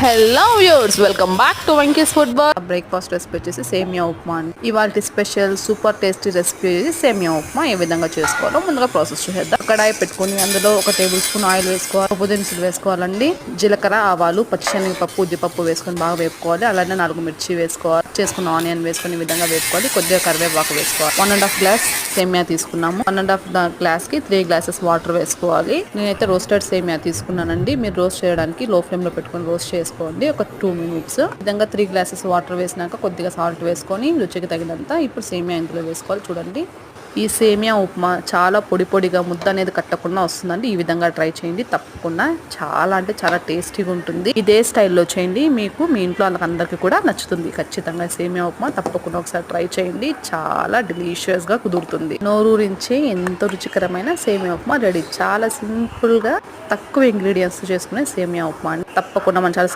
Hello viewers, welcome back to Venky's food bar. Breakfast recipe వచ్చేసి సేమియా ఉప్మా అండి. ఇవాళ స్పెషల్ సూపర్ టేస్టీ రెసిపీ సేమియా ఉప్మా ఏ విధంగా చేసుకోవాలో ముందుగా ప్రాసెస్ చేద్దాం. కడాయి పెట్టుకుని అందులో 1 టేబుల్ స్పూన్ ఆయిల్ వేసుకోవాలి. పప్పు దినుసులు వేసుకోవాలండి. జీలకర్ర, ఆవాలు, పచ్చిశనగపప్పు, ఉద్దిపప్పు వేసుకొని బాగా వేపుకోవాలి. అలానే 4 మిర్చి వేసుకోవాలి. చేసుకున్న ఆనియన్ వేసుకొని ఈ విధంగా వేపుకోవాలి. కొద్దిగా కరివేపాకు వేసుకోవాలి. 1.5 గ్లాస్ సేమియా తీసుకున్నాము. 1.5 గ్లాస్ కి 3 గ్లాసెస్ వాటర్ వేసుకోవాలి. నేనైతే రోస్టెడ్ సేమియా తీసుకున్నానండి. మీరు రోస్ట్ చేయడానికి లో ఫ్లేమ్ లో పెట్టుకొని రోస్ట్ చేసుకోండి. ఒక 2 మినిట్స్. విధంగా 3 గ్లాసెస్ వాటర్ వేసినాక కొద్దిగా సాల్ట్ వేసుకొని రుచికి తగినంత ఇప్పుడు సేమియా ఇందులో వేసుకోవాలి. చూడండి, ఈ సేమియా ఉప్మా చాలా పొడి పొడిగా ముద్ద అనేది కట్టకుండా వస్తుందండి. ఈ విధంగా ట్రై చేయండి, తప్పకుండా చాలా అంటే చాలా టేస్టీగా ఉంటుంది. ఇదే స్టైల్లో చేయండి, మీకు మీ ఇంట్లో వాళ్ళందరికీ కూడా నచ్చుతుంది. ఖచ్చితంగా సేమియా ఉప్మా తప్పకుండా ఒకసారి ట్రై చేయండి, చాలా డెలిషియస్ గా కుదురుతుంది. నోరూరించే ఎంతో రుచికరమైన సేమియా ఉప్మా రెడీ. చాలా సింపుల్ గా తక్కువ ఇంగ్రీడియంట్స్ చేసుకునే సేమియా ఉప్మా. తప్పకుండా మన చాలా